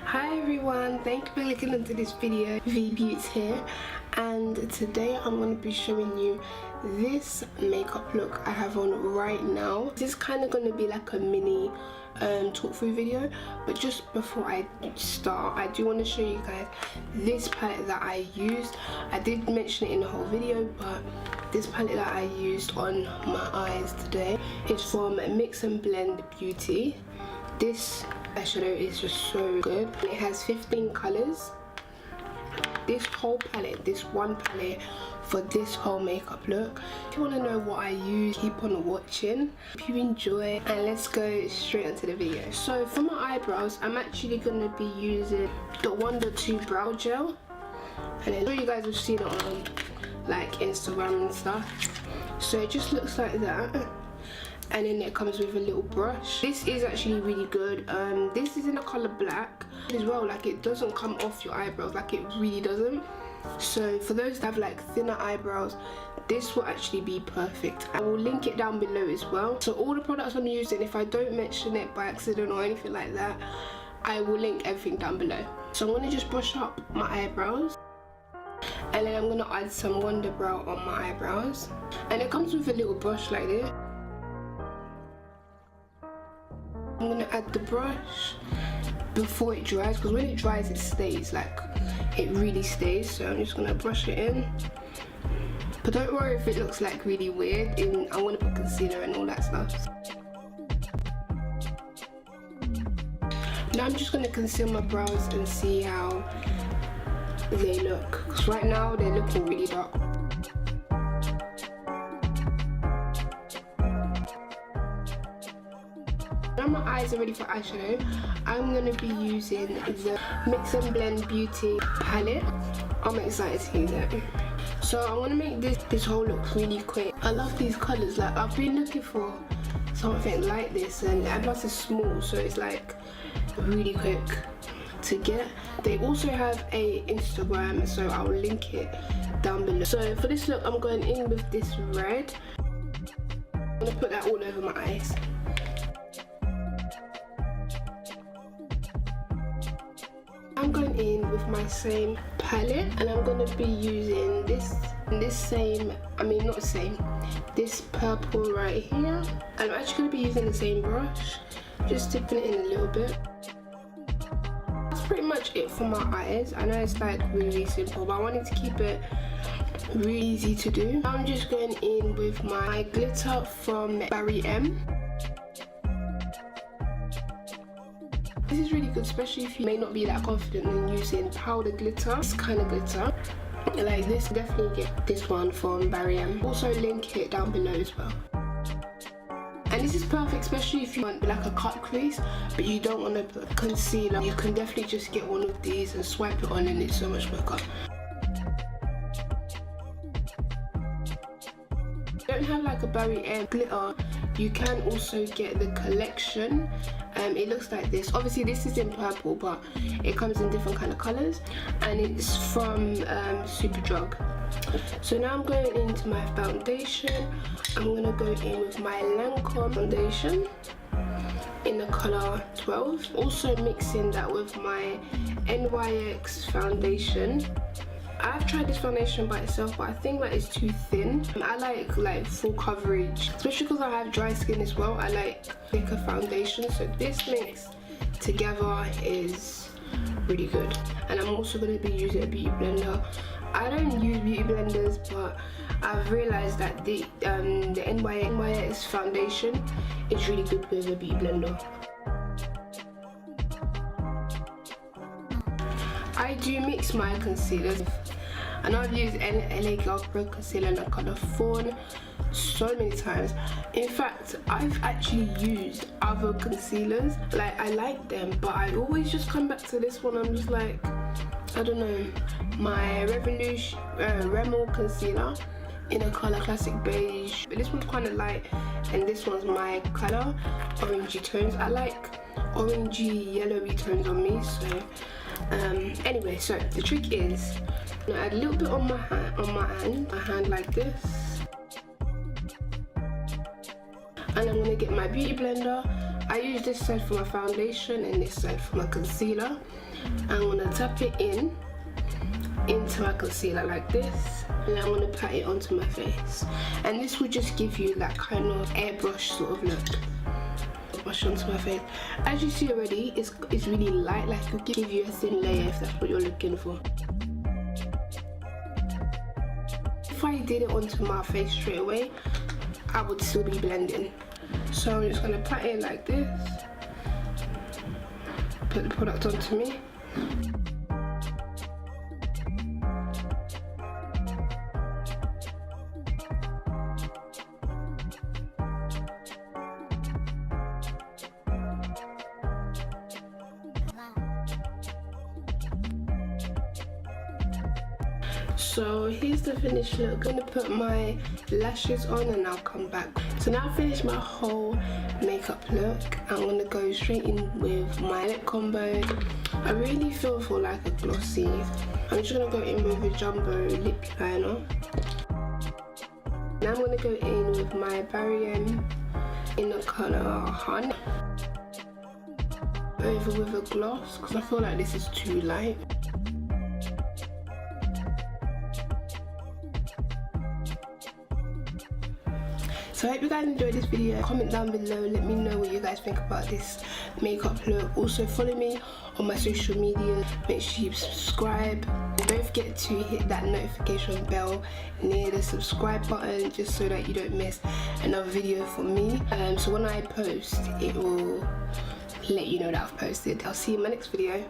Hi everyone, thank you for clicking into this video. Viibeauts here, and today I'm going to be showing you this makeup look I have on right now. This is kind of going to be like a mini talk through video, but just before I start, I do want to show you guys this palette that I used. I did mention it in the whole video, but this palette that I used on my eyes today is from Mix and Blend Beauty. This eyeshadow is just so good. It has 15 colors. This whole palette, this one palette for this whole makeup look. If you want to know what I use, keep on watching. Hope you enjoy, and let's go straight into the video. So for my eyebrows, I'm actually going to be using the WUNDER2 brow gel, and I'm sure you guys have seen it on like Instagram and stuff. So it just looks like that, and then it comes with a little brush. This is actually really good. This is in the color black as well. Like, it doesn't come off your eyebrows, like it really doesn't. So for those that have like thinner eyebrows, this will actually be perfect. I will link it down below as well. So all the products I'm using, if I don't mention it by accident or anything like that, I will link everything down below. So I'm going to just brush up my eyebrows, and then I'm going to add some Wonder Brow on my eyebrows, and it comes with a little brush like this. I'm going to add the brush before it dries, because when it dries it stays, like it really stays. So I'm just going to brush it in, but don't worry if it looks like really weird. I'm going to put concealer and all that stuff. Now I'm just going to conceal my brows and see how they look, because right now they're looking really dark. Now my eyes are ready for eyeshadow. I'm going to be using the Mix and Blend Beauty palette. I'm excited to use it. So I'm going to make this whole look really quick. I love these colours. Like, I've been looking for something like this, and Airbrush is small, so it's like really quick to get. They also have a Instagram, so I'll link it down below. So for this look, I'm going in with this red. I'm going to put that all over my eyes. I'm going in with my same palette, and I'm going to be using this purple right here. I'm actually going to be using the same brush, just dipping it in a little bit. That's pretty much it for my eyes. I know it's like really simple, but I wanted to keep it really easy to do. I'm just going in with my glitter from BarryM. This is really good, especially if you may not be that confident in using powder glitter. This kind of glitter, like this, definitely get this one from BarryM. Also link it down below as well. And this is perfect, especially if you want like a cut crease, but you don't want to put concealer. You can definitely just get one of these and swipe it on, and it's so much quicker. If you don't have like a BarryM glitter, you can also get the collection. It looks like this. Obviously this is in purple, but it comes in different kind of colors, and it's from Superdrug. So now I'm going into my foundation. I'm going to go in with my Lancôme foundation in the color 12. Also mixing that with my NYX foundation. I've tried this foundation by itself, but I think that it's too thin. I like full coverage, especially because I have dry skin as well. I like thicker foundation, so this mix together is really good. And I'm also going to be using a beauty blender. I don't use beauty blenders, but I've realized that the NYX foundation is really good with a beauty blender. I do mix my concealers. I know I've used LA Girl Pro concealer in the color Fawn so many times. In fact, I've actually used other concealers. Like, I like them, but I always just come back to this one. I'm just like, I don't know. My Rimmel concealer in a color classic beige, but this one's kind of light, and this one's my color orangey tones. I like orangey yellowy tones on me, so anyway, so the trick is I'm gonna add a little bit on my hand like this, and I'm gonna get my beauty blender I use this side for my foundation and this side for my concealer. I'm going to tap it into my concealer like this, and I'm going to pat it onto my face, and this will just give you that kind of airbrush sort of look. Brush onto my face. As you see already, it's really light, like it'll give you a thin layer if that's what you're looking for. If I did it onto my face straight away, I would still be blending. So I'm just going to pat it like this, put the product onto me. So here's the finished look. I'm gonna put my lashes on and I'll come back. So now I've finished my whole makeup look. I'm gonna go straight in with my lip combo. I really feel for like a glossy. I'm just gonna go in with a jumbo lip liner. Now I'm gonna go in with my BarryM in the colour Honey. Over with a gloss because I feel like this is too light. So I hope you guys enjoyed this video. Comment down below, let me know what you guys think about this makeup look. Also follow me on my social media. Make sure you subscribe. Don't forget to hit that notification bell near the subscribe button just so that you don't miss another video from me. So when I post, it will let you know that I've posted. I'll see you in my next video.